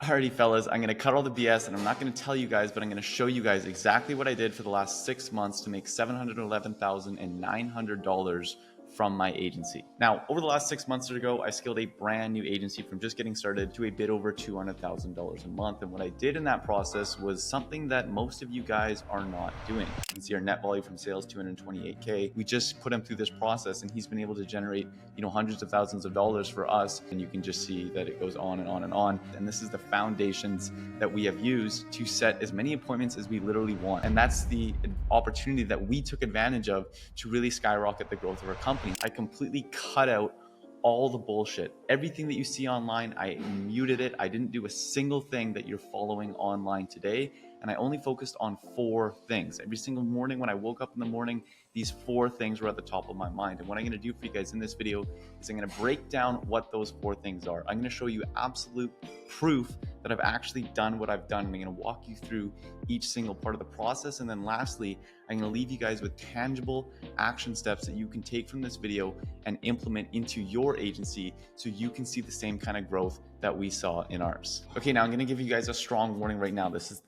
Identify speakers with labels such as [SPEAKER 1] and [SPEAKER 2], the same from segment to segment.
[SPEAKER 1] Alrighty, fellas, I'm going to cut all the BS and I'm not going to tell you guys, but I'm going to show you guys exactly what I did for the last 6 months to make $711,900 from my agency. Now, over the last 6 months ago, I scaled a brand new agency from just getting started to a bit over $200,000 a month. And what I did in that process was something that most of you guys are not doing. You can see our net volume from sales, 228K. We just put him through this process and he's been able to generate, hundreds of thousands of dollars for us. And you can just see that it goes on and on and on. And this is the foundations that we have used to set as many appointments as we literally want. And that's the opportunity that we took advantage of to really skyrocket the growth of our company. I completely cut out all the bullshit. Everything that you see online, I muted it. I didn't do a single thing that you're following online today. And I only focused on 4 things. Every single morning when I woke up in the morning, these 4 things were at the top of my mind. And what I'm going to do for you guys in this video is I'm going to break down what those 4 things are. I'm going to show you absolute proof that I've actually done what I've done. I'm going to walk you through each single part of the process. And then lastly, I'm going to leave you guys with tangible action steps that you can take from this video and implement into your agency so you can see the same kind of growth that we saw in ours. Okay, now I'm going to give you guys a strong warning right now. This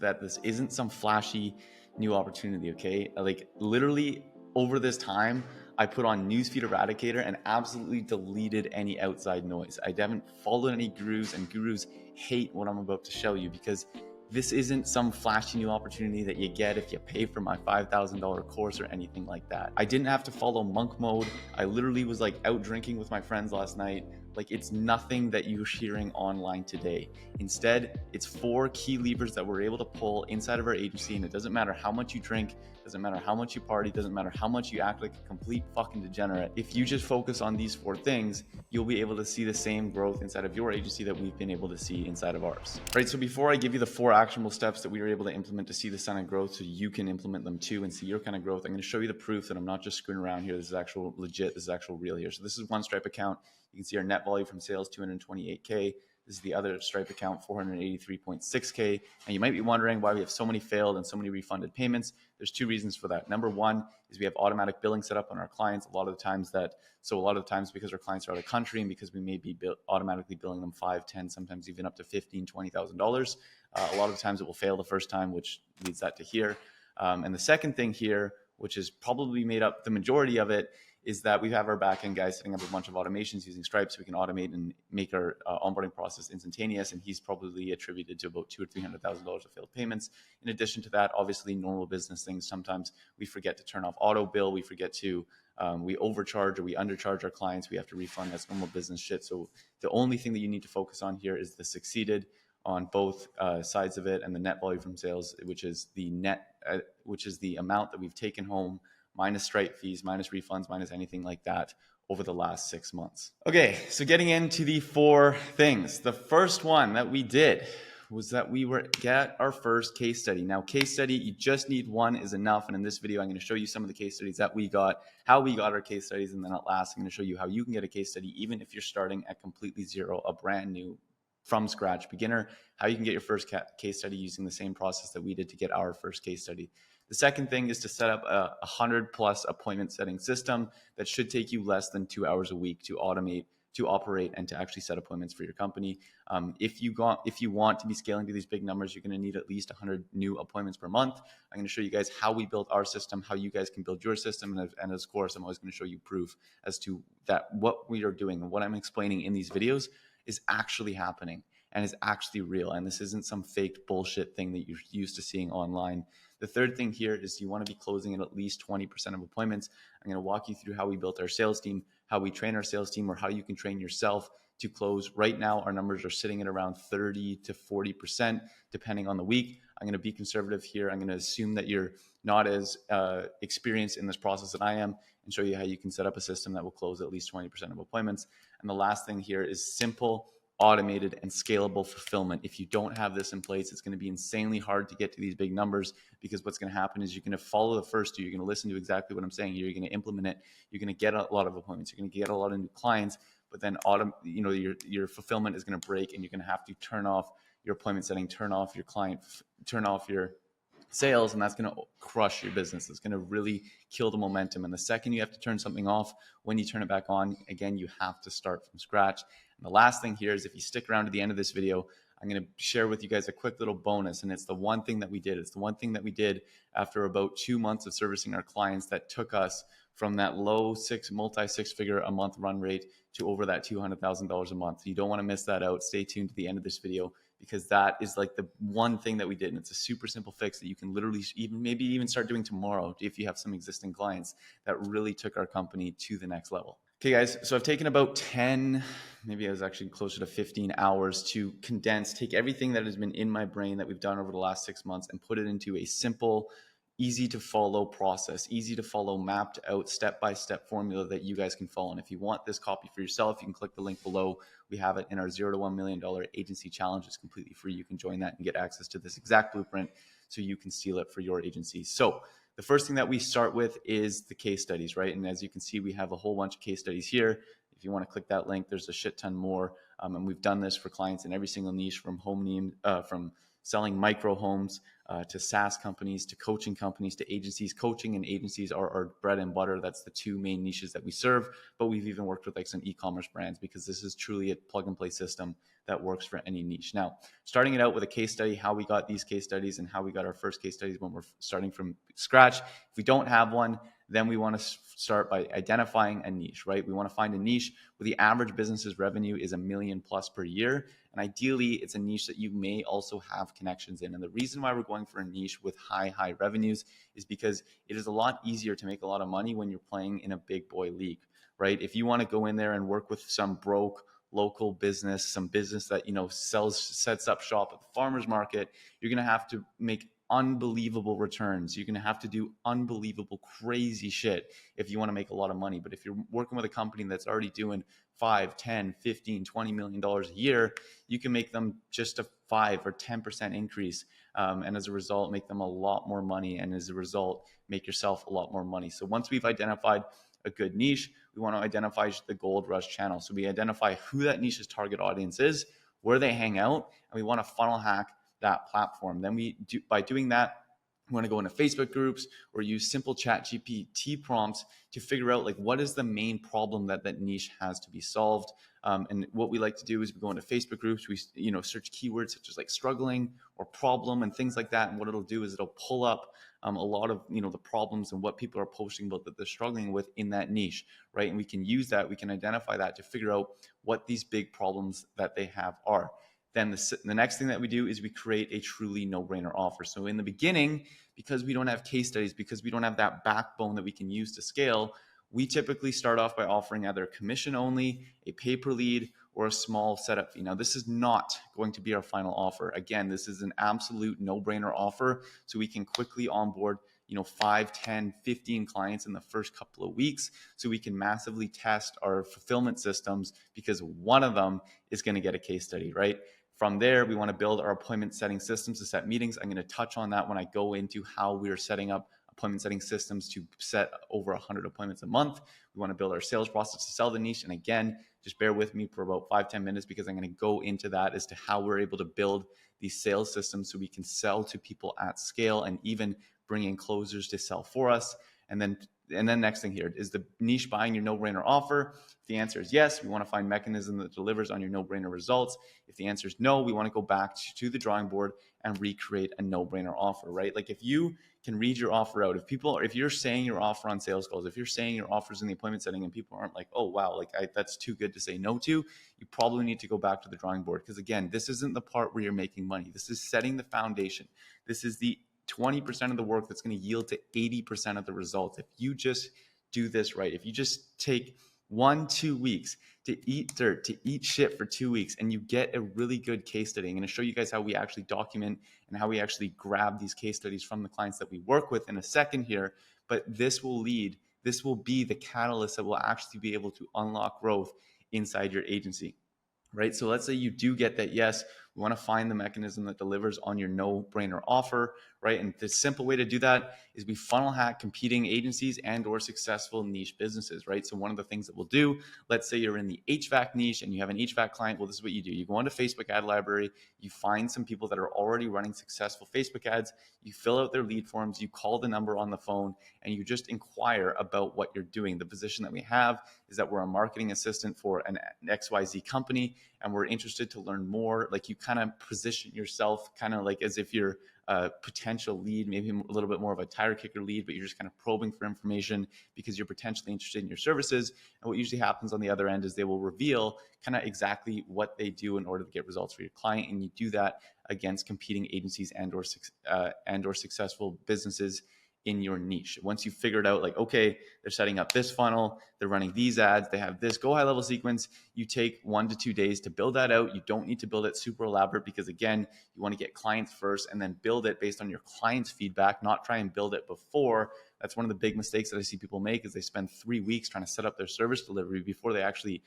[SPEAKER 1] isn't some flashy new opportunity, okay? Like literally over this time, I put on Newsfeed Eradicator and absolutely deleted any outside noise. I haven't followed any gurus, and gurus hate what I'm about to show you because this isn't some flashy new opportunity that you get if you pay for my $5,000 course or anything like that. I didn't have to follow monk mode. I literally was like out drinking with my friends last night. Like it's nothing that you're hearing online today. Instead, it's 4 key levers that we're able to pull inside of our agency, and it doesn't matter how much you drink, doesn't matter how much you party, doesn't matter how much you act like a complete fucking degenerate. If you just focus on these 4 things, you'll be able to see the same growth inside of your agency that we've been able to see inside of ours. Right, so before I give you the 4 actionable steps that we were able to implement to see the kind of growth so you can implement them too and see your kind of growth, I'm going to show you the proof that I'm not just screwing around here. This is actual legit, this is actual real here. So this is one Stripe account. You can see our net volume from sales, 228K. This is the other Stripe account, 483.6K. And you might be wondering why we have so many failed and so many refunded payments. There's 2 reasons for that. Number 1 is we have automatic billing set up on our clients. A lot of the times because our clients are out of country and because we may be automatically billing them $5, $10, sometimes even up to $15,000, $20,000. A lot of the times it will fail the first time, which leads that to here. And the second thing here, which is probably made up the majority of it, is that we have our backend guys setting up a bunch of automations using Stripe so we can automate and make our onboarding process instantaneous. And he's probably attributed to about $200,000 or $300,000 of failed payments. In addition to that, obviously normal business things. Sometimes we forget to turn off auto bill. We forget to, we overcharge or we undercharge our clients. We have to refund. That's normal business shit. So the only thing that you need to focus on here is the succeeded on both sides of it, and the net volume from sales, which is the amount that we've taken home minus Stripe fees, minus refunds, minus anything like that over the last 6 months. Okay, so getting into the 4 things. The first one that we did was that we get our first case study. Now, case study, you just need 1 is enough. And in this video, I'm going to show you some of the case studies that we got, how we got our case studies. And then at last, I'm going to show you how you can get a case study, even if you're starting at completely zero, a brand new from scratch beginner, how you can get your first case study using the same process that we did to get our first case study. The second thing is to set up a 100+ appointment setting system that should take you less than 2 hours a week to automate, to operate, and to actually set appointments for your company. If you want to be scaling to these big numbers, you're going to need at least 100 new appointments per month. I'm going to show you guys how we built our system, how you guys can build your system. And of course, I'm always going to show you proof as to that what we are doing and what I'm explaining in these videos is actually happening and is actually real. And this isn't some fake bullshit thing that you're used to seeing online. The third thing here is you want to be closing at least 20% of appointments. I'm going to walk you through how we built our sales team, how we train our sales team, or how you can train yourself to close. Right now, our numbers are sitting at around 30 to 40%, depending on the week. I'm going to be conservative here. I'm going to assume that you're not as experienced in this process that I am, and show you how you can set up a system that will close at least 20% of appointments. And the last thing here is simple, automated, and scalable fulfillment. If you don't have this in place, it's going to be insanely hard to get to these big numbers, because what's going to happen is you're going to follow the first 2. You're going to listen to exactly what I'm saying here. You're going to implement it. You're going to get a lot of appointments. You're going to get a lot of new clients, but then your fulfillment is going to break, and you're going to have to turn off your appointment setting, turn off your client, turn off your sales, and that's going to crush your business. It's going to really kill the momentum. And the second you have to turn something off, when you turn it back on, again, you have to start from scratch. And the last thing here is, if you stick around to the end of this video, I'm going to share with you guys a quick little bonus. And it's the one thing that we did. It's the one thing that we did after about 2 months of servicing our clients that took us from that low multi-six figure a month run rate to over that $200,000 a month. You don't want to miss that out. Stay tuned to the end of this video, because that is like the one thing that we did. And it's a super simple fix that you can literally maybe even start doing tomorrow if you have some existing clients that really took our company to the next level. Okay, guys, so I've taken about 10, maybe I was actually closer to 15 hours to condense, take everything that has been in my brain that we've done over the last 6 months and put it into a simple, easy to follow process, easy to follow, mapped out step-by-step formula that you guys can follow. And if you want this copy for yourself, you can click the link below. We have it in our $0 to $1 million agency challenge. It's completely free. You can join that and get access to this exact blueprint so you can steal it for your agency. So the first thing that we start with is the case studies, right? And as you can see, we have a whole bunch of case studies here. If you want to click that link, there's a shit ton more. And we've done this for clients in every single niche, from selling micro homes to SaaS companies, to coaching companies, to agencies. Coaching and agencies are our bread and butter. That's the two main niches that we serve. But we've even worked with like some e-commerce brands, because this is truly a plug and play system that works for any niche. Now, starting it out with a case study, how we got these case studies and how we got our first case studies when we're starting from scratch. If we don't have one, then we want to start by identifying a niche, right? We want to find a niche where the average business's revenue is $1 million plus per year. And ideally, it's a niche that you may also have connections in. And the reason why we're going for a niche with high revenues is because it is a lot easier to make a lot of money when you're playing in a big boy league, right? If you want to go in there and work with some broke local business, some business that, sets up shop at the farmer's market, you're going to have to make unbelievable returns. You're going to have to do unbelievable, crazy shit if you want to make a lot of money. But if you're working with a company that's already doing 5, 10, 15, $20 million a year, you can make them just a 5 or 10% increase. And as a result, make them a lot more money. And as a result, make yourself a lot more money. So once we've identified a good niche, we want to identify the gold rush channel. So we identify who that niche's target audience is, where they hang out, and we want to funnel hack that platform. Then by doing that, we want to go into Facebook groups or use simple chat GPT prompts to figure out like what is the main problem that niche has to be solved. And what we like to do is we go into Facebook groups, we search keywords such as like struggling or problem and things like that. And what it'll do is it'll pull up a lot of the problems and what people are posting about that they're struggling with in that niche, right? And we can use that, we can identify that to figure out what these big problems that they have are. Then the next thing that we do is we create a truly no-brainer offer. So in the beginning, because we don't have case studies, because we don't have that backbone that we can use to scale, we typically start off by offering either commission only, a pay-per-lead, or a small setup fee. Now, this is not going to be our final offer. Again, this is an absolute no-brainer offer, so we can quickly onboard 5, 10, 15 clients in the first couple of weeks, so we can massively test our fulfillment systems, because one of them is going to get a case study, right? From there, we want to build our appointment setting systems to set meetings. I'm going to touch on that when I go into how we are setting up appointment setting systems to set over 100 appointments a month. We want to build our sales process to sell the niche. And again, just bear with me for about 5-10 minutes, because I'm going to go into that as to how we're able to build these sales systems so we can sell to people at scale and even bring in closers to sell for us. And then next thing here is the niche buying your no-brainer offer. If the answer is yes, we want to find mechanism that delivers on your no-brainer results. If the answer is no, we want to go back to the drawing board and recreate a no-brainer offer, right? Like if you can read your offer out, if you're saying your offer on sales calls, if you're saying your offers in the appointment setting and people aren't like, oh, wow, that's too good to say no to, you probably need to go back to the drawing board. Because again, this isn't the part where you're making money. This is setting the foundation. This is the 20% of the work that's going to yield to 80% of the results. If you just do this right, if you just take 1-2 weeks to eat dirt, to eat shit for 2 weeks, and you get a really good case study. I'm going to show you guys how we actually document and how we actually grab these case studies from the clients that we work with in a second here. But this will be the catalyst that will actually be able to unlock growth inside your agency. Right? So let's say you do get that yes, we want to find the mechanism that delivers on your no-brainer offer, right? And the simple way to do that is we funnel hack competing agencies and or successful niche businesses, right? So one of the things that we'll do, let's say you're in the HVAC niche and you have an HVAC client. Well, this is what you do. You go into Facebook ad library, you find some people that are already running successful Facebook ads, you fill out their lead forms, you call the number on the phone, and you just inquire about what you're doing. The position that we have is that we're a marketing assistant for an XYZ company, and we're interested to learn more. Like you kind of position yourself kind of like as if you're a potential lead, maybe a little bit more of a tire kicker lead, but you're just kind of probing for information because you're potentially interested in your services. And what usually happens on the other end is they will reveal kind of exactly what they do in order to get results for your client. And you do that against competing agencies and or successful businesses in your niche. Once you figured out like, okay, they're setting up this funnel, they're running these ads, they have this go high level sequence, you take 1 to 2 days to build that out. You don't need to build it super elaborate because again, you want to get clients first and then build it based on your clients' feedback, not try and build it before. That's one of the big mistakes that I see people make is they spend 3 weeks trying to set up their service delivery before they actually,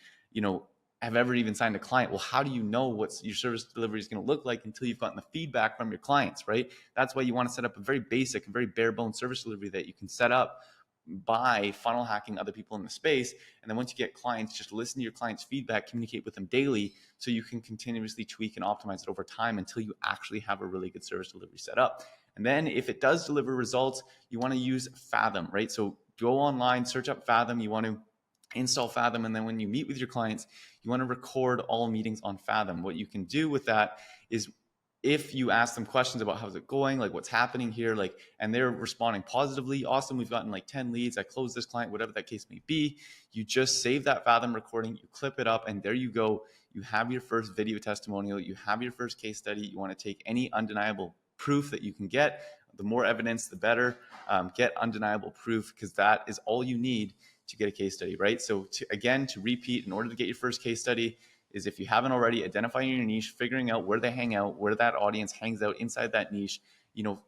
[SPEAKER 1] have ever even signed a client. Well, how do you know what your service delivery is going to look like until you've gotten the feedback from your clients, right? That's why you want to set up a very basic, very bare bones service delivery that you can set up by funnel hacking other people in the space. And then once you get clients, just listen to your clients' feedback, communicate with them daily so you can continuously tweak and optimize it over time until you actually have a really good service delivery set up. And then if it does deliver results, you want to use Fathom, right? So go online, search up Fathom. You want to install Fathom. And then when you meet with your clients, you want to record all meetings on Fathom. What you can do with that is if you ask them questions about how's it going, like what's happening here, like, and they're responding positively, awesome, we've gotten like 10 leads, I closed this client, whatever that case may be, you just save that Fathom recording, you clip it up, and there you go. You have your first video testimonial, you have your first case study. You want to take any undeniable proof that you can get. The more evidence, the better. Get undeniable proof because that is all you need to get a case study, right? So to repeat, in order to get your first case study is if you haven't already, identifying your niche, figuring out where they hang out, where that audience hangs out inside that niche,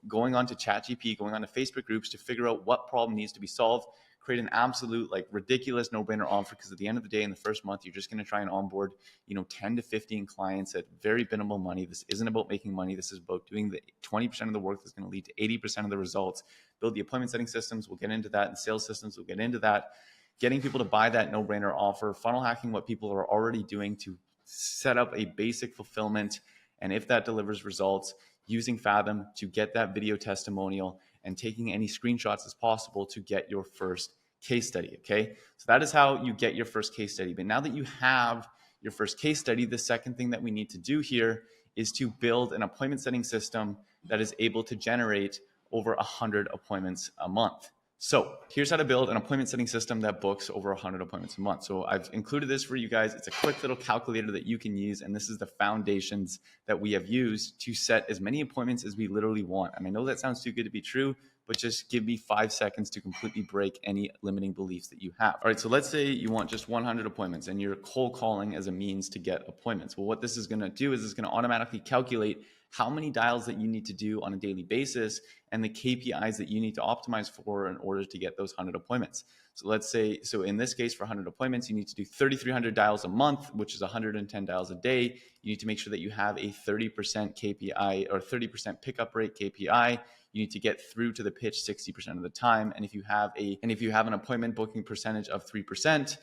[SPEAKER 1] going on to ChatGPT, going on to Facebook groups to figure out what problem needs to be solved, create an absolute like ridiculous no-brainer offer because at the end of the day, in the first month, you're just going to try and onboard, 10 to 15 clients at very minimal money. This isn't about making money. This is about doing the 20% of the work that's going to lead to 80% of the results. Build the appointment setting systems. We'll get into that. And sales systems. We'll get into that. Getting people to buy that no-brainer offer, funnel hacking what people are already doing to set up a basic fulfillment. And if that delivers results, using Fathom to get that video testimonial and taking any screenshots as possible to get your first case study. Okay. So that is how you get your first case study. But now that you have your first case study, the second thing that we need to do here is to build an appointment setting system that is able to generate over 100 appointments a month. So here's how to build an appointment setting system that books over 100 appointments a month. So I've included this for you guys. It's a quick little calculator that you can use. And this is the foundations that we have used to set as many appointments as we literally want. And I know that sounds too good to be true, but just give me 5 seconds to completely break any limiting beliefs that you have. All right, so let's say you want just 100 appointments and you're cold calling as a means to get appointments. Well, what this is gonna do is it's gonna automatically calculate how many dials that you need to do on a daily basis and the KPIs that you need to optimize for in order to get those 100 appointments. So let's say, so in this case, for 100 appointments, you need to do 3,300 dials a month, which is 110 dials a day. You need to make sure that you have a 30% KPI or 30% pickup rate KPI. You need to get through to the pitch 60% of the time. And if you have an appointment booking percentage of 3%,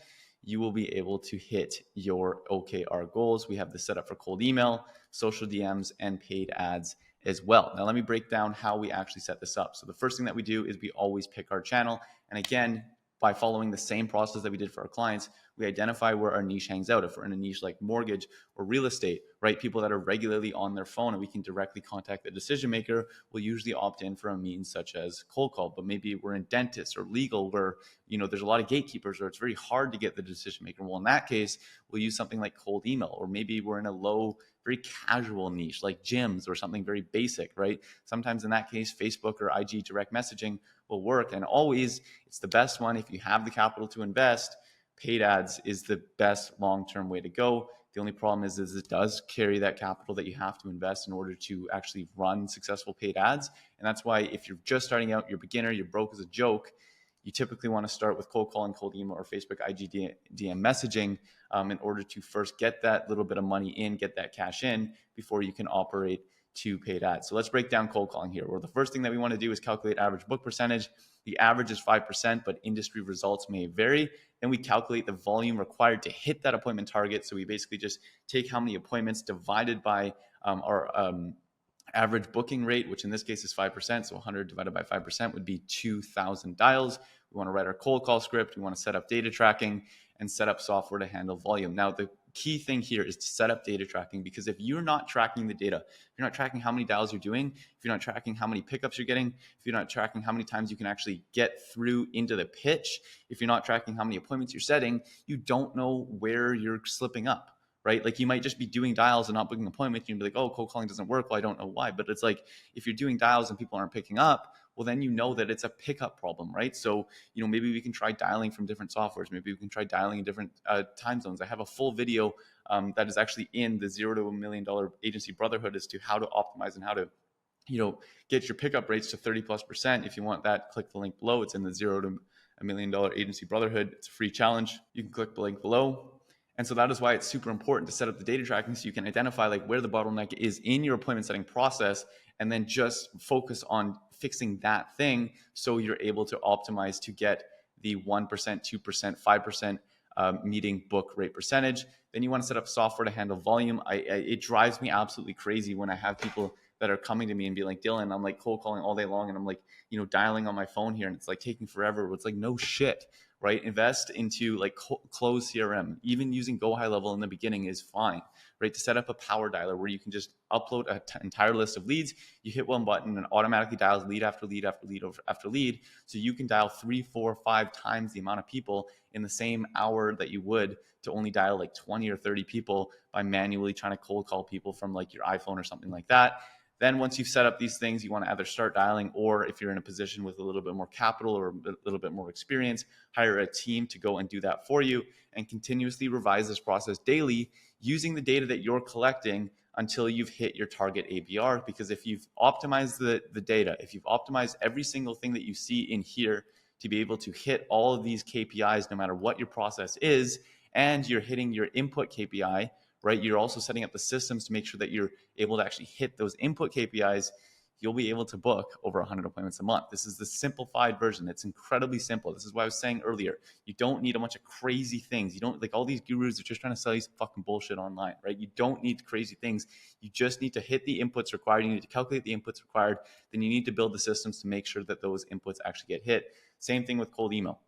[SPEAKER 1] you will be able to hit your OKR goals. We have this set up for cold email, social DMs, and paid ads as well. Now, let me break down how we actually set this up. So the first thing that we do is we always pick our channel. And again, by following the same process that we did for our clients, we identify where our niche hangs out. If we're in a niche like mortgage or real estate, right? People that are regularly on their phone and we can directly contact the decision maker will usually opt in for a means such as cold call. But maybe we're in dentist or legal where, there's a lot of gatekeepers or it's very hard to get the decision maker. Well, in that case, we'll use something like cold email, or maybe we're in a low, very casual niche like gyms or something very basic, right? Sometimes in that case, Facebook or IG direct messaging will work. And always, it's the best one if you have the capital to invest. Paid ads is the best long-term way to go. The only problem is it does carry that capital that you have to invest in order to actually run successful paid ads. And that's why if you're just starting out, you're a beginner, you're broke as a joke, you typically want to start with cold calling, cold email, or Facebook IG DM messaging in order to first get that little bit of money in, get that cash in before you can operate to paid ads. So let's break down cold calling here. Well, the first thing that we want to do is calculate average book percentage. The average is 5%, but industry results may vary. Then we calculate the volume required to hit that appointment target. So we basically just take how many appointments divided by our average booking rate, which in this case is 5%. So 100 divided by 5% would be 2,000 dials. We want to write our cold call script. We want to set up data tracking and set up software to handle volume. Now, the key thing here is to set up data tracking, because if you're not tracking the data, if you're not tracking how many dials you're doing, if you're not tracking how many pickups you're getting, if you're not tracking how many times you can actually get through into the pitch, if you're not tracking how many appointments you're setting, you don't know where you're slipping up, right? Like you might just be doing dials and not booking appointments. You'd be like, oh, cold calling doesn't work. Well, I don't know why. But it's like, if you're doing dials and people aren't picking up, well, then you know that it's a pickup problem, right? So, maybe we can try dialing from different softwares. Maybe we can try dialing in different time zones. I have a full video that is actually in the $0 to $1 million agency brotherhood as to how to optimize and how to get your pickup rates to 30+%. If you want that, click the link below. It's in the $0 to $1 million agency brotherhood. It's a free challenge. You can click the link below. And so that is why it's super important to set up the data tracking, so you can identify like where the bottleneck is in your appointment setting process, and then just focus on fixing that thing so you're able to optimize to get the 1%, 2%, 5% meeting book rate percentage. Then you want to set up software to handle volume. It drives me absolutely crazy when I have people that are coming to me and be like, Dylan, I'm like cold calling all day long, and I'm like, dialing on my phone here, and it's like taking forever. It's like, no shit, right? Invest into like close CRM. Even using Go High Level in the beginning is fine, right? To set up a power dialer where you can just upload an entire list of leads. You hit one button and automatically dials lead after lead after lead after lead. So you can dial 3, 4, 5 times the amount of people in the same hour that you would to only dial like 20 or 30 people by manually trying to cold call people from like your iPhone or something like that. Then once you've set up these things, you want to either start dialing, or if you're in a position with a little bit more capital or a little bit more experience, hire a team to go and do that for you, and continuously revise this process daily using the data that you're collecting until you've hit your target ABR. Because if you've optimized the data, if you've optimized every single thing that you see in here to be able to hit all of these KPIs, no matter what your process is, and you're hitting your input KPI, right? You're also setting up the systems to make sure that you're able to actually hit those input KPIs. You'll be able to book over 100 appointments a month. This is the simplified version. It's incredibly simple. This is why I was saying earlier, you don't need a bunch of crazy things. You don't, like, all these gurus are just trying to sell you fucking bullshit online, right? You don't need crazy things. You just need to hit the inputs required. You need to calculate the inputs required. Then you need to build the systems to make sure that those inputs actually get hit. Same thing with cold email.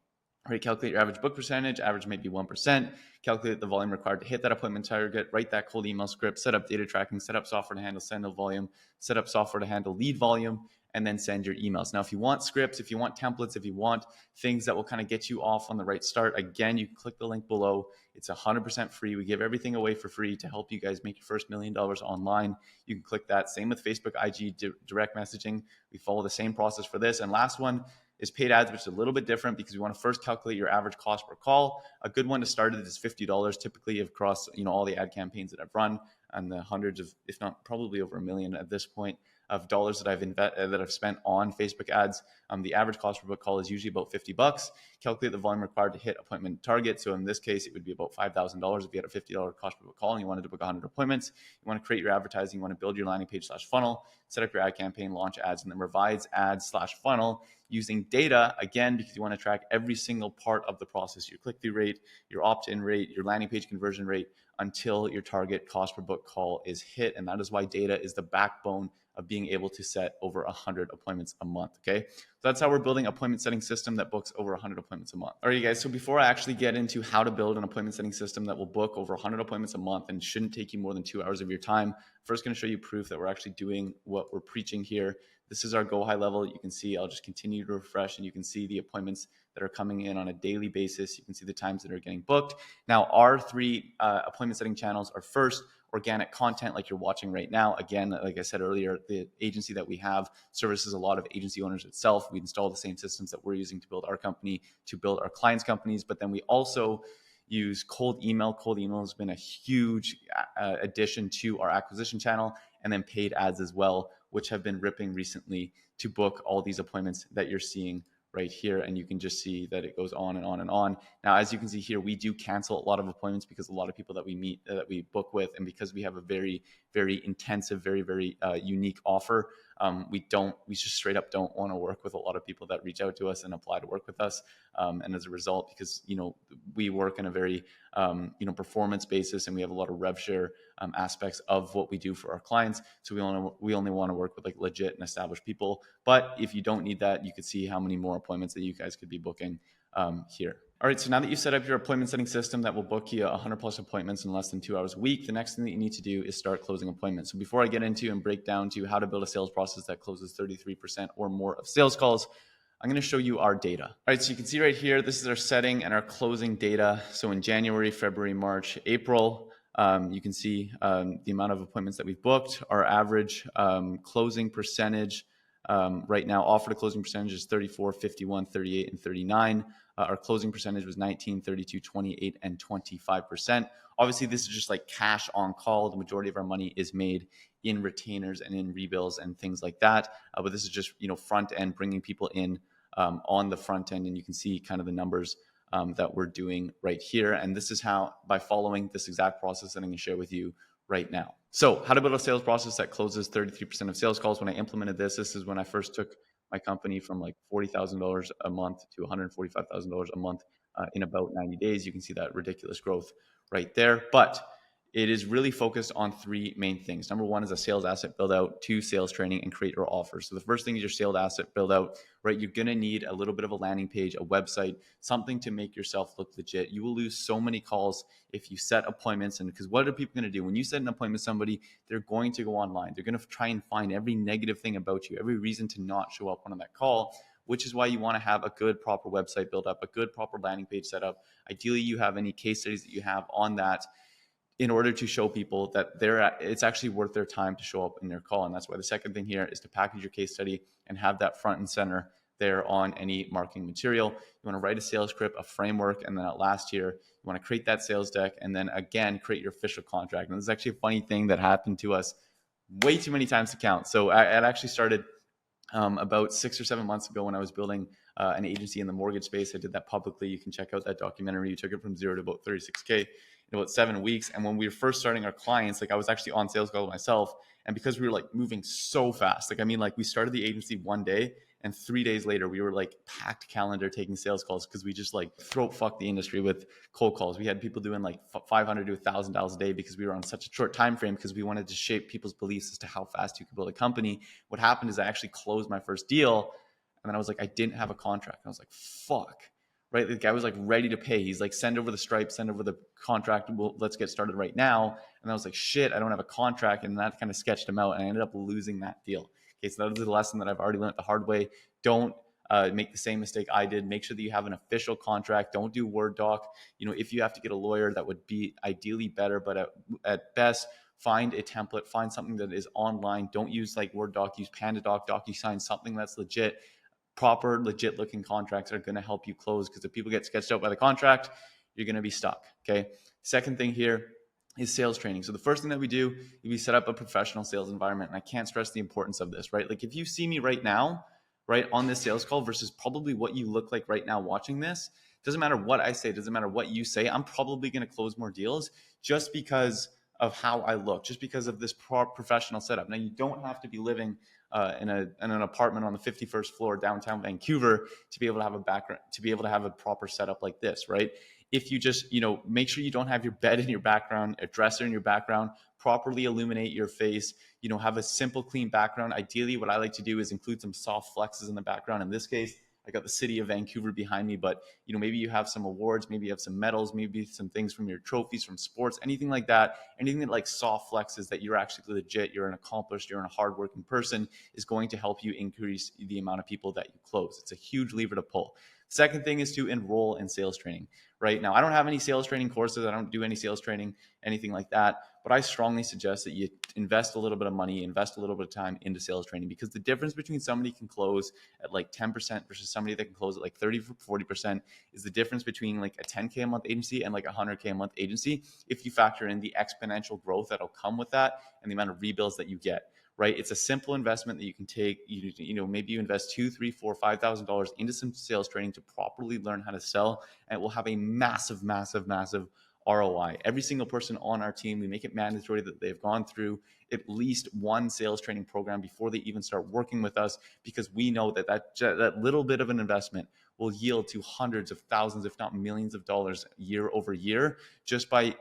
[SPEAKER 1] Right, calculate your average book percentage, average maybe 1%, calculate the volume required to hit that appointment target, write that cold email script, set up data tracking, set up software to handle send volume, set up software to handle lead volume, and then send your emails. Now, if you want scripts, if you want templates, if you want things that will kind of get you off on the right start, again, you can click the link below. It's 100% free. We give everything away for free to help you guys make your first $1 million online. You can click that. Same with Facebook, IG, direct messaging. We follow the same process for this. And last one is paid ads, which is a little bit different because we want to first calculate your average cost per call. A good one to start it is $50, typically across all the ad campaigns that I've run, and the hundreds of, if not probably over $1 million at this point, of dollars that I've spent on Facebook ads. The average cost per book call is usually about $50. Calculate the volume required to hit appointment target. So in this case, it would be about $5,000 if you had a $50 cost per book call and you wanted to book 100 appointments. You want to create your advertising. You want to build your landing page / funnel, set up your ad campaign, launch ads, and then revise ads / funnel using data, again, because you want to track every single part of the process, your click-through rate, your opt-in rate, your landing page conversion rate, until your target cost per book call is hit. And that is why data is the backbone of being able to set over 100 appointments a month. Okay. So that's how we're building an appointment setting system that books over 100 appointments a month. All right, guys. So before I actually get into how to build an appointment setting system that will book over 100 appointments a month and shouldn't take you more than 2 hours of your time, first going to show you proof that we're actually doing what we're preaching here. This is our Go High Level. You can see, I'll just continue to refresh, and you can see the appointments that are coming in on a daily basis. You can see the times that are getting booked. Now, our 3 appointment setting channels are first, organic content like you're watching right now. Again, like I said earlier, the agency that we have services a lot of agency owners itself. We install the same systems that we're using to build our company, to build our clients' companies. But then we also use cold email. Cold email has been a huge addition to our acquisition channel, and then paid ads as well, which have been ripping recently to book all these appointments that you're seeing right here. And you can just see that it goes on and on and on. Now, as you can see here, we do cancel a lot of appointments because a lot of people that we meet, that we book with, and because we have a very, very intensive, very, very unique offer, we just straight up don't want to work with a lot of people that reach out to us and apply to work with us. And as a result, because, we work in a very, performance basis, and we have a lot of rev share aspects of what we do for our clients. So we only want to work with like legit and established people. But if you don't need that, you could see how many more appointments that you guys could be booking here. All right, so now that you set up your appointment setting system that will book you 100 plus appointments in less than 2 hours a week, the next thing that you need to do is start closing appointments. So before I get into and break down to how to build a sales process that closes 33% or more of sales calls, I'm going to show you our data. All right, so you can see right here, this is our setting and our closing data. So in January, February, March, April, you can see the amount of appointments that we've booked, our average closing percentage. Right now, offer to closing percentage is 34, 51, 38, and 39. Our closing percentage was 19, 32, 28, and 25%. Obviously, this is just like cash on call. The majority of our money is made in retainers and in rebills and things like that. But this is just, front end, bringing people in on the front end. And you can see kind of the numbers that we're doing right here. And this is how, by following this exact process that I'm going to share with you right now. So how to build a sales process that closes 33% of sales calls. When I implemented this is when I first took my company from like $40,000 a month to $145,000 a month in about 90 days. You can see that ridiculous growth right there. But it is really focused on three main things. Number one is a sales asset build out, two, sales training, and create your offers. So the first thing is your sales asset build out, right? You're going to need a little bit of a landing page, a website, something to make yourself look legit. You will lose so many calls if you set appointments. And because what are people going to do? When you set an appointment with somebody, they're going to go online. They're going to try and find every negative thing about you, every reason to not show up on that call, which is why you want to have a good, proper website built up, a good, proper landing page set up. Ideally, you have any case studies that you have on that in order to show people that it's actually worth their time to show up in their call. And that's why the second thing here is to package your case study and have that front and center there on any marketing material. You want to write a sales script, a framework, and then at last here, you want to create that sales deck and then again, create your official contract. And this is actually a funny thing that happened to us way too many times to count. So it actually started about 6 or 7 months ago when I was building an agency in the mortgage space. I did that publicly. You can check out that documentary. We took it from 0 to about 36K in about 7 weeks. And when we were first starting our clients, like I was actually on sales call myself. And because we were like moving so fast, we started the agency one day and 3 days later we were like packed calendar taking sales calls because we just like throat fucked the industry with cold calls. We had people doing like $500 to $1,000 a day because we were on such a short time frame because we wanted to shape people's beliefs as to how fast you could build a company. What happened is I actually closed my first deal and then I was like, I didn't have a contract. And I was like, fuck. Right? The guy was like ready to pay. He's like, send over the stripe, send over the contract. Let's get started right now. And I was like, shit, I don't have a contract. And that kind of sketched him out. And I ended up losing that deal. Okay, so that is a lesson that I've already learned the hard way. Don't make the same mistake I did. Make sure that you have an official contract. Don't do Word doc. If you have to get a lawyer, that would be ideally better. But at best, find a template. Find something that is online. Don't use like Word doc. Use PandaDoc, DocuSign, something that's legit. Proper, legit looking contracts are going to help you close because if people get sketched out by the contract, you're going to be stuck. Okay. Second thing here is sales training. So the first thing that we do is we set up a professional sales environment. And I can't stress the importance of this, right? Like if you see me right now, right on this sales call versus probably what you look like right now watching this, doesn't matter what I say, doesn't matter what you say, I'm probably going to close more deals just because of how I look, just because of this professional setup. Now you don't have to be living in an apartment on the 51st floor downtown Vancouver to be able to have a background, to be able to have a proper setup like this, right? If you just, make sure you don't have your bed in your background, a dresser in your background, properly illuminate your face, have a simple, clean background. Ideally, what I like to do is include some soft flexes in the background. In this case, I got the city of Vancouver behind me, but maybe you have some awards, maybe you have some medals, maybe some things from your trophies from sports, anything like that, anything that like soft flexes that you're actually legit, you're an accomplished, you're a hardworking person is going to help you increase the amount of people that you close. It's a huge lever to pull. Second thing is to enroll in sales training. Right now, I don't have any sales training courses. I don't do any sales training, anything like that. But I strongly suggest that you invest a little bit of money, invest a little bit of time into sales training, because the difference between somebody can close at like 10% versus somebody that can close at like 30, 40% is the difference between like a 10K a month agency and like a 100K a month agency. If you factor in the exponential growth that'll come with that and the amount of rebills that you get. Right? It's a simple investment that you can take. Maybe you invest $2,000, $3,000, $4,000, $5,000 into some sales training to properly learn how to sell, and it will have a massive, massive, massive ROI. Every single person on our team, we make it mandatory that they've gone through at least one sales training program before they even start working with us, because we know that little bit of an investment will yield to hundreds of thousands, if not millions of dollars year over year, just by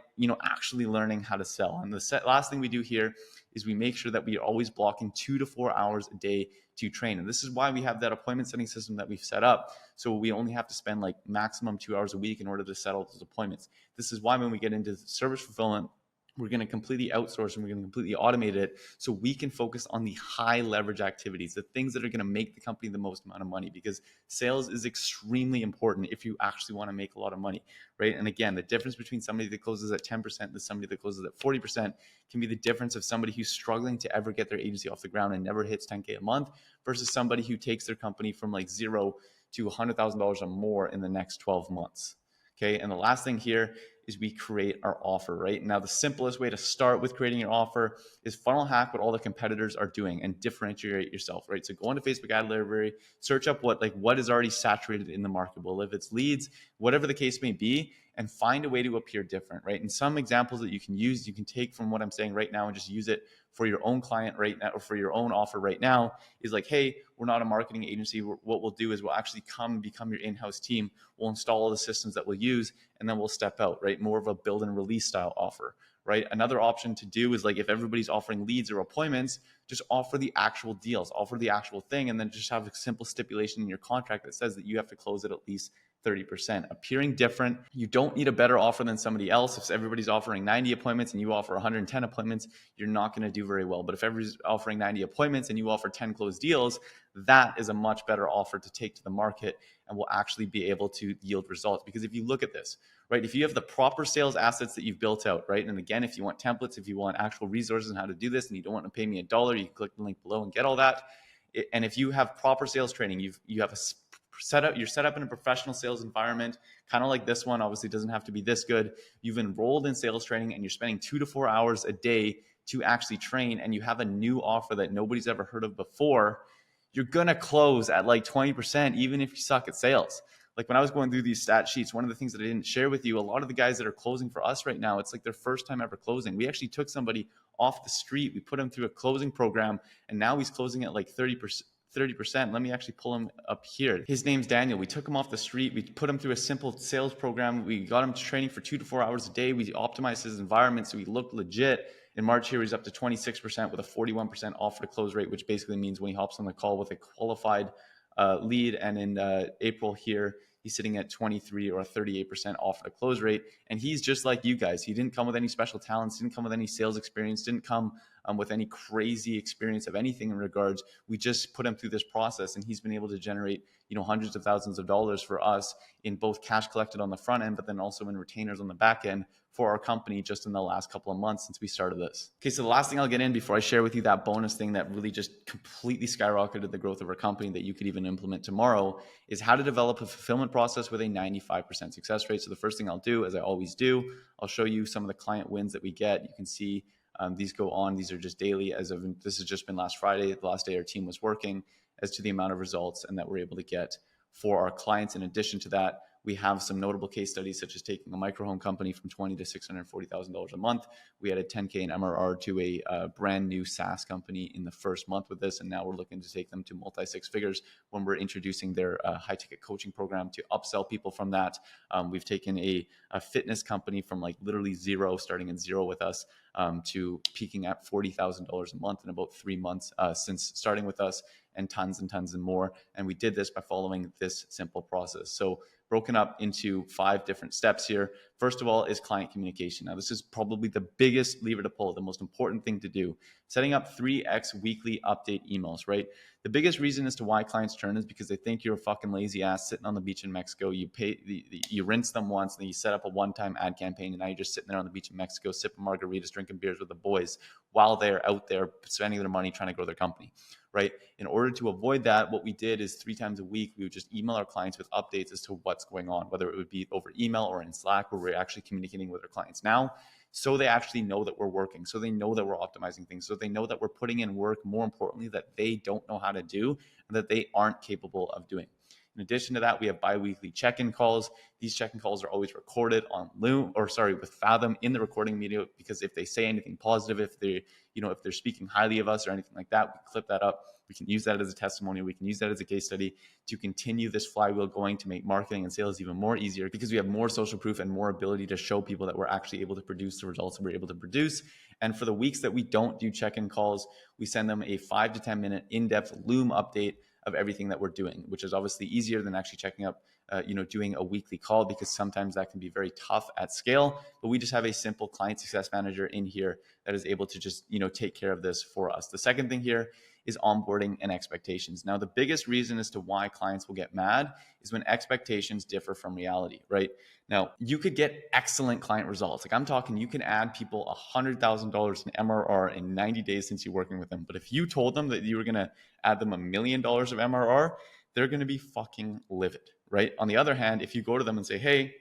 [SPEAKER 1] actually learning how to sell. And the last thing we do here is we make sure that we are always blocking 2 to 4 hours a day to train. And this is why we have that appointment setting system that we've set up. So we only have to spend like maximum 2 hours a week in order to settle those appointments. This is why when we get into service fulfillment, we're going to completely outsource and we're going to completely automate it so we can focus on the high leverage activities, the things that are going to make the company the most amount of money, because sales is extremely important if you actually want to make a lot of money, right? And again, the difference between somebody that closes at 10% and somebody that closes at 40% can be the difference of somebody who's struggling to ever get their agency off the ground and never hits 10K a month versus somebody who takes their company from like zero to $100,000 or more in the next 12 months. Okay. And the last thing here is we create our offer, right? Now, the simplest way to start with creating your offer is funnel hack what all the competitors are doing and differentiate yourself, right? So go into Facebook Ad Library, search up what is already saturated in the market. Well, if it's leads, whatever the case may be, and find a way to appear different, right? And some examples that you can use, you can take from what I'm saying right now and just use it for your own client right now, or for your own offer right now, is like, hey, we're not a marketing agency. What we'll do is we'll actually come and become your in-house team. We'll install all the systems that we'll use, and then we'll step out, right? More of a build and release style offer, right? Another option to do is like, if everybody's offering leads or appointments, just offer the actual deals, offer the actual thing, and then just have a simple stipulation in your contract that says that you have to close it at least 30%. Appearing different. You don't need a better offer than somebody else. If everybody's offering 90 appointments and you offer 110 appointments, you're not going to do very well. But if everybody's offering 90 appointments and you offer 10 closed deals, that is a much better offer to take to the market and will actually be able to yield results. Because if you look at this, right, if you have the proper sales assets that you've built out, right, and again, if you want templates, if you want actual resources on how to do this and you don't want to pay me $1, you can click the link below and get all that. And if you have proper sales training, you have you're set up in a professional sales environment, kind of like this one. Obviously, it doesn't have to be this good. You've enrolled in sales training and you're spending 2 to 4 hours a day to actually train, and you have a new offer that nobody's ever heard of before, you're going to close at like 20%, even if you suck at sales. Like when I was going through these stat sheets, one of the things that I didn't share with you, a lot of the guys that are closing for us right now, it's like their first time ever closing. We actually took somebody off the street. We put him through a closing program, and now he's closing at like 30%. Let me actually pull him up here. His name's Daniel. We took him off the street. We put him through a simple sales program. We got him training for 2 to 4 hours a day. We optimized his environment so he looked legit. In March here, he's up to 26% with a 41% offer to close rate, which basically means when he hops on the call with a qualified lead. And in April here, he's sitting at 23 or a 38% offer to close rate. And he's just like you guys. He didn't come with any special talents, didn't come with any sales experience, didn't come with any crazy experience of anything in regards. We just put him through this process, and he's been able to generate, hundreds of thousands of dollars for us in both cash collected on the front end, but then also in retainers on the back end for our company just in the last couple of months since we started this. Okay, so the last thing I'll get in before I share with you that bonus thing that really just completely skyrocketed the growth of our company that you could even implement tomorrow is how to develop a fulfillment process with a 95% success rate. So the first thing I'll do, as I always do, I'll show you some of the client wins that we get. You can see these go on. These are just daily. This has just been last Friday, the last day our team was working, as to the amount of results and that we're able to get for our clients. In addition to that, we have some notable case studies, such as taking a microhome company from $20,000 to $640,000 a month. We added 10K in MRR to a brand new SaaS company in the first month with this, and now we're looking to take them to multi-six figures when we're introducing their high-ticket coaching program to upsell people from that. We've taken a fitness company from like literally zero, starting at zero with us, to peaking at $40,000 a month in about 3 months since starting with us, and tons and more. And we did this by following this simple process. So broken up into 5 different steps here. First of all is client communication. Now, this is probably the biggest lever to pull, the most important thing to do. Setting up 3x weekly update emails, right? The biggest reason as to why clients churn is because they think you're a fucking lazy ass sitting on the beach in Mexico. You rinse them once, and then you set up a one-time ad campaign, and now you're just sitting there on the beach in Mexico, sipping margaritas, drinking beers with the boys while they're out there spending their money trying to grow their company, right? In order to avoid that, what we did is 3 times a week, we would just email our clients with updates as to what's going on, whether it would be over email or in Slack, where we're actually communicating with our clients now, so they actually know that we're working, so they know that we're optimizing things, so they know that we're putting in work, more importantly, that they don't know how to do and that they aren't capable of doing. In addition to that, we have bi-weekly check-in calls. These check-in calls are always recorded on with Fathom in the recording media, because if they say anything positive, if they're speaking highly of us or anything like that, we clip that up. We can use that as a testimonial. We can use that as a case study to continue this flywheel going, to make marketing and sales even more easier, because we have more social proof and more ability to show people that we're actually able to produce the results that we're able to produce. And for the weeks that we don't do check-in calls, we send them a 5 to 10 minute in-depth Loom update of everything that we're doing, which is obviously easier than actually checking up, doing a weekly call, because sometimes that can be very tough at scale. But we just have a simple client success manager in here that is able to just, take care of this for us. The second thing here is onboarding and expectations. Now, the biggest reason as to why clients will get mad is when expectations differ from reality, right? Now, you could get excellent client results. Like, I'm talking, you can add people $100,000 in MRR in 90 days since you're working with them. But if you told them that you were going to add them $1 million of MRR, they're going to be fucking livid, right? On the other hand, if you go to them and say, hey,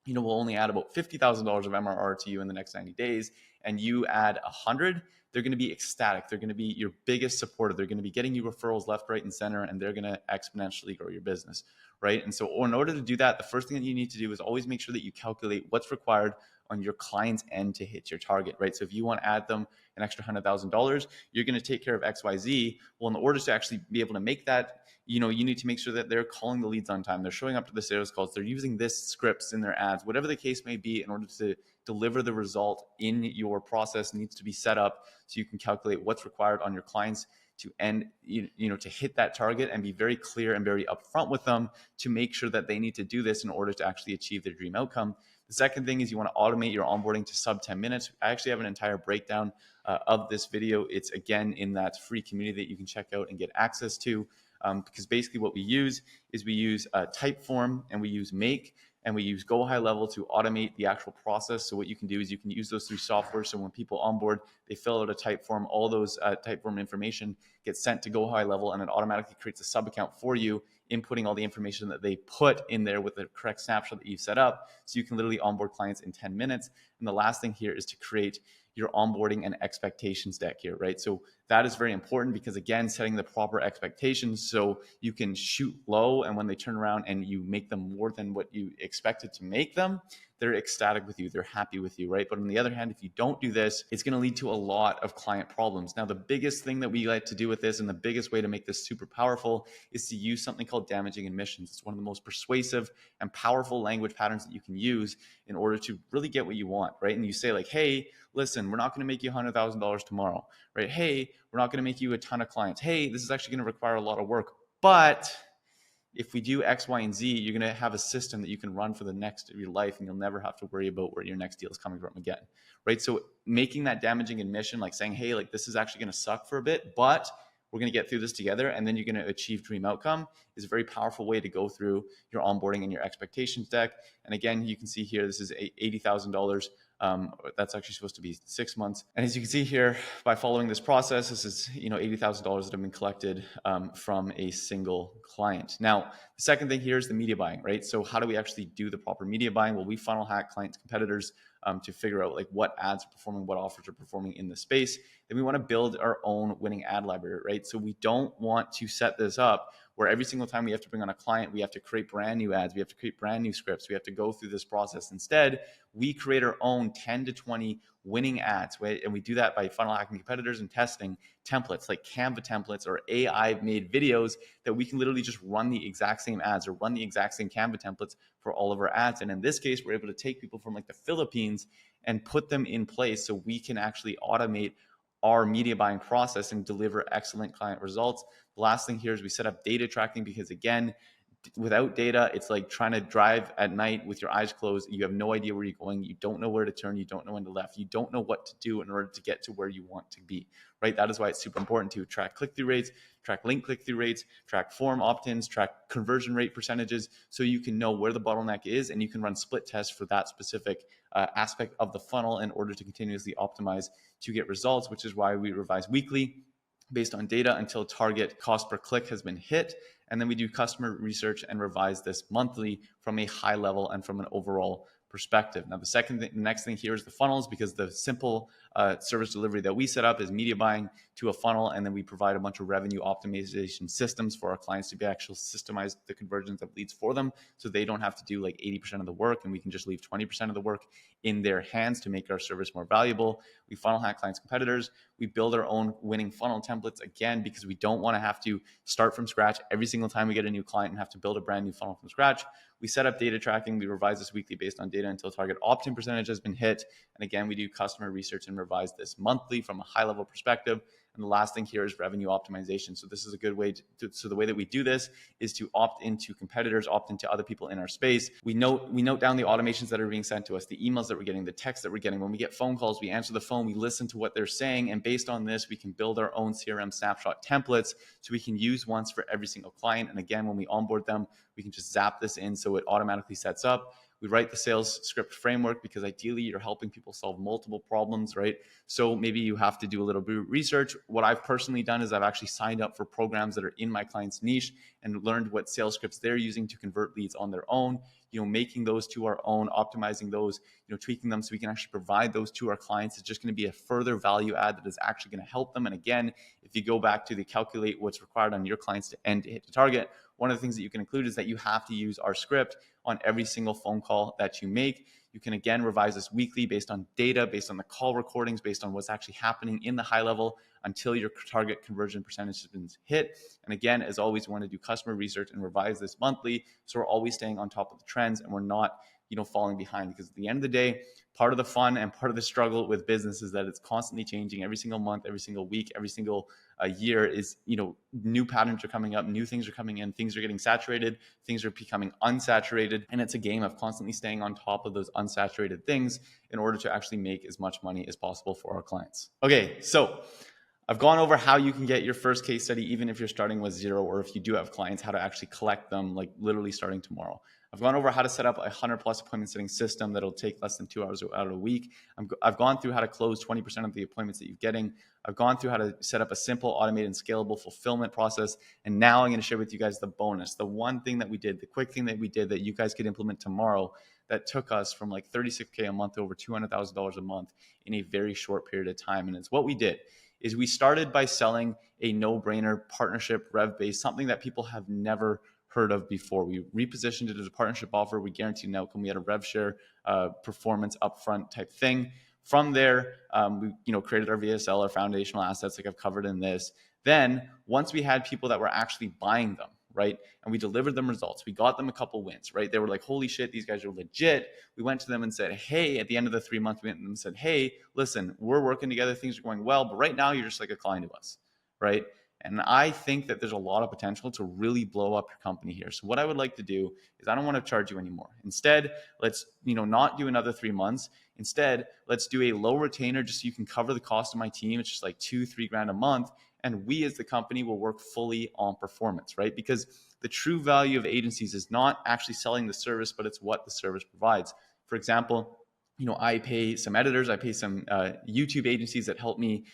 [SPEAKER 1] we'll only add about $50,000 of MRR to you in the next 90 days, and you add 100, they're going to be ecstatic. They're going to be your biggest supporter. They're going to be getting you referrals left, right, and center, and they're going to exponentially grow your business, right? And so in order to do that, the first thing that you need to do is always make sure that you calculate what's required on your client's end to hit your target, right? So if you want to add them an extra $100,000, you're going to take care of X, Y, Z. Well, in order to actually be able to make that, you need to make sure that they're calling the leads on time. They're showing up to the sales calls. They're using this scripts in their ads, whatever the case may be, in order to deliver the result in your process needs to be set up so you can calculate what's required on your clients to end, to hit that target, and be very clear and very upfront with them to make sure that they need to do this in order to actually achieve their dream outcome. The second thing is you want to automate your onboarding to sub 10 minutes. I actually have an entire breakdown of this video. It's again in that free community that you can check out and get access to. Because basically what we use is we use Typeform, and we use Make, and we use Go High Level to automate the actual process. So what you can do is you can use those through software. So when people onboard, they fill out a Typeform, all those Typeform information gets sent to Go High Level, and it automatically creates a sub account for you, inputting all the information that they put in there with the correct snapshot that you've set up. So you can literally onboard clients in 10 minutes. And the last thing here is to create your onboarding and expectations deck here, right? So that is very important, because again, setting the proper expectations so you can shoot low, and when they turn around and you make them more than what you expected to make them, they're ecstatic with you, they're happy with you, right? But on the other hand, if you don't do this, it's going to lead to a lot of client problems. Now, the biggest thing that we like to do with this, and the biggest way to make this super powerful, is to use something called damaging admissions. It's one of the most persuasive and powerful language patterns that you can use in order to really get what you want, right? And you say like, hey, listen, we're not going to make you $100,000 tomorrow, right? Hey, we're not going to make you a ton of clients. Hey, this is actually going to require a lot of work, but if we do X, Y, and Z, you're going to have a system that you can run for the next of your life, and you'll never have to worry about where your next deal is coming from again, right? So making that damaging admission, like saying, hey, like this is actually going to suck for a bit, but we're going to get through this together, and then you're going to achieve dream outcome, is a very powerful way to go through your onboarding and your expectations deck. And again, you can see here, this is $80,000. That's actually supposed to be 6 months. And as you can see here, by following this process, this is $80,000 that have been collected from a single client. Now, the second thing here is the media buying, right? So how do we actually do the proper media buying? Well, we funnel hack clients' competitors to figure out like what ads are performing, what offers are performing in the space. Then we want to build our own winning ad library, right? So we don't want to set this up where every single time we have to bring on a client, we have to create brand new ads, we have to create brand new scripts, we have to go through this process. Instead, we create our own 10 to 20 winning ads, right? And we do that by funnel hacking competitors and testing templates like Canva templates or AI-made videos that we can literally just run the exact same ads or run the exact same Canva templates for all of our ads. And in this case, we're able to take people from like the Philippines and put them in place so we can actually automate our media buying process and deliver excellent client results. The last thing here is we set up data tracking, because again, without data, it's like trying to drive at night with your eyes closed. You have no idea where you're going. You don't know where to turn. You don't know when to left. You don't know what to do in order to get to where you want to be, right? That is why it's super important to track click-through rates, track link click-through rates, track form opt-ins, track conversion rate percentages, so you can know where the bottleneck is, and you can run split tests for that specific aspect of the funnel in order to continuously optimize to get results, which is why we revise weekly based on data until target cost per click has been hit. And then we do customer research and revise this monthly from a high level and from an overall perspective. Now, the next thing here is the funnels, because the simple service delivery that we set up is media buying to a funnel, and then we provide a bunch of revenue optimization systems for our clients to be actually systemize the conversions of leads for them, so they don't have to do like 80% of the work, and we can just leave 20% of the work in their hands to make our service more valuable. We funnel hack clients' competitors. We build our own winning funnel templates, again, because we don't want to have to start from scratch every single time we get a new client and have to build a brand new funnel from scratch. We set up data tracking. We revise this weekly based on data until target opt-in percentage has been hit. And again, we do customer research and revise this monthly from a high-level perspective. And the last thing here is revenue optimization. So this is a good way so the way that we do this is to opt into competitors, opt into other people in our space. We note down the automations that are being sent to us, the emails that we're getting, the texts that we're getting. When we get phone calls, we answer the phone, we listen to what they're saying. And based on this, we can build our own CRM snapshot templates so we can use once for every single client. And again, when we onboard them, we can just zap this in so it automatically sets up. We write the sales script framework because ideally you're helping people solve multiple problems, right? So maybe you have to do a little bit of research. What I've personally done is I've actually signed up for programs that are in my client's niche and learned what sales scripts they're using to convert leads on their own, making those to our own, optimizing those, tweaking them so we can actually provide those to our clients. It's just going to be a further value add that is actually going to help them. And again, if you go back to the calculate what's required on your clients to end to hit the target, one of the things that you can include is that you have to use our script on every single phone call that you make. You can again revise this weekly based on data, based on the call recordings, based on what's actually happening in the high level until your target conversion percentage has been hit. And again, as always, we want to do customer research and revise this monthly, so we're always staying on top of the trends and we're not falling behind, because at the end of the day, part of the fun and part of the struggle with business is that it's constantly changing every single month, every single week, every single year. Is new patterns are coming up, new things are coming in, things are getting saturated, things are becoming unsaturated, and it's a game of constantly staying on top of those unsaturated things in order to actually make as much money as possible for our clients. Okay, so I've gone over how you can get your first case study, even if you're starting with zero, or if you do have clients, how to actually collect them, like literally starting tomorrow. I've gone over how to set up a 100 plus appointment setting system that'll take less than 2 hours out of a week. I've gone through how to close 20% of the appointments that you're getting. I've gone through how to set up a simple, automated, and scalable fulfillment process. And now I'm going to share with you guys the bonus, the one thing that we did, the quick thing that we did that you guys could implement tomorrow that took us from like $36K a month to over $200,000 a month in a very short period of time. And it's what we did is we started by selling a no-brainer partnership rev-based, something that people have never heard of before. We repositioned it as a partnership offer. We guaranteed an outcome. We had a rev share, performance upfront type thing. From there, we created our VSL, our foundational assets, like I've covered in this. Then once we had people that were actually buying them, right, and we delivered them results, we got them a couple wins, right? They were like, holy shit, these guys are legit. We went to them and said, hey, at the end of the 3 months, we went to them and said, hey, listen, we're working together. Things are going well, but right now you're just like a client to us, right? And I think that there's a lot of potential to really blow up your company here. So what I would like to do is I don't want to charge you anymore. Instead, let's not do another 3 months. Instead, let's do a low retainer just so you can cover the cost of my team. It's just like $2-3 grand a month. And we as the company will work fully on performance, right? Because the true value of agencies is not actually selling the service, but it's what the service provides. For example, I pay some editors, I pay some YouTube agencies that help me,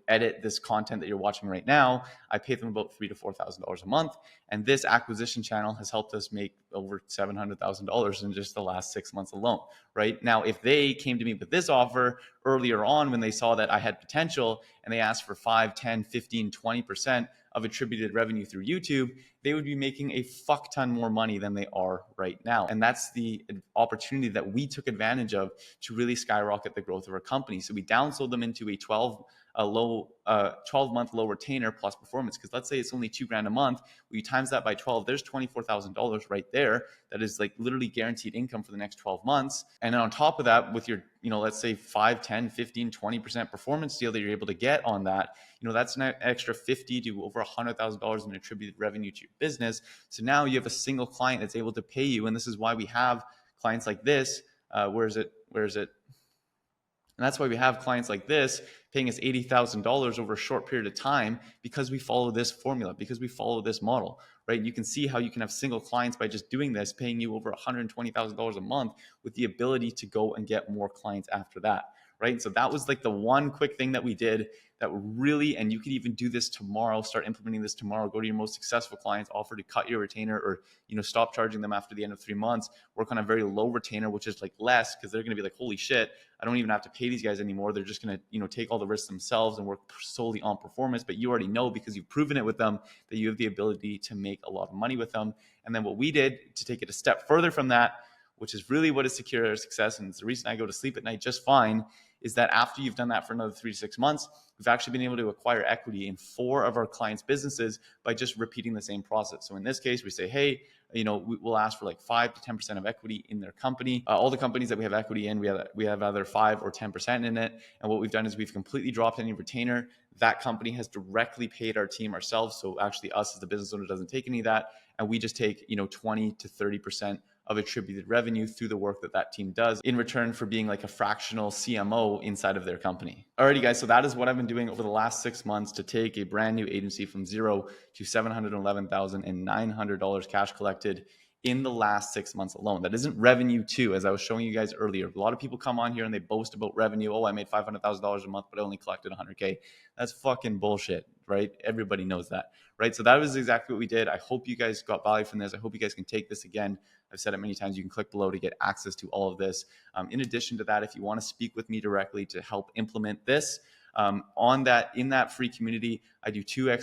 [SPEAKER 1] edit this content that you're watching right now. I pay them about $3,000 to $4,000 a month. And this acquisition channel has helped us make over $700,000 in just the last 6 months alone, right? Now, if they came to me with this offer earlier on when they saw that I had potential and they asked for 5, 10, 15, 20% of attributed revenue through YouTube, they would be making a fuck ton more money than they are right now. And that's the opportunity that we took advantage of to really skyrocket the growth of our company. So we downsold them into a 12-month low retainer plus performance. Because let's say it's only $2,000 a month. We times that by 12, there's $24,000 right there. That is like literally guaranteed income for the next 12 months. And then on top of that, with your, let's say 5, 10, 15, 20% performance deal that you're able to get on that, that's an extra $50,000 to over $100,000 in attributed revenue to your business. So now you have a single client that's able to pay you. And this is why we have clients like this. Where is it? And that's why we have clients like this paying us $80,000 over a short period of time, because we follow this formula, because we follow this model, right? You can see how you can have single clients by just doing this, paying you over $120,000 a month with the ability to go and get more clients after that, right? And so that was like the one quick thing that we did that really, and you could even do this tomorrow, start implementing this tomorrow, go to your most successful clients, offer to cut your retainer, or, stop charging them after the end of 3 months, work on a very low retainer, which is like less, because they're going to be like, holy shit, I don't even have to pay these guys anymore. They're just going to, take all the risks themselves and work solely on performance. But you already know, because you've proven it with them, that you have the ability to make a lot of money with them. And then what we did to take it a step further from that, which is really what has secured our success, and it's the reason I go to sleep at night just fine, is that after you've done that for another 3 to 6 months, we've actually been able to acquire equity in 4 of our clients' businesses by just repeating the same process. So in this case, we say, hey, we'll ask for like 5 to 10% of equity in their company. All the companies that we have equity in, we have either 5 or 10% in it. And what we've done is we've completely dropped any retainer. That company has directly paid our team ourselves. So actually us as the business owner doesn't take any of that. And we just take, 20 to 30% of attributed revenue through the work that team does in return for being like a fractional CMO inside of their company. Alrighty guys, so that is what I've been doing over the last 6 months to take a brand new agency from zero to $711,900 cash collected in the last 6 months alone. That isn't revenue too, as I was showing you guys earlier. A lot of people come on here and they boast about revenue. Oh, I made $500,000 a month, but I only collected 100K. That's fucking bullshit, right? Everybody knows that, right? So that was exactly what we did. I hope you guys got value from this. I hope you guys can take this again. I've said it many times. You can click below to get access to all of this. In addition to that, if you want to speak with me directly to help implement this, in that free community, I do 2x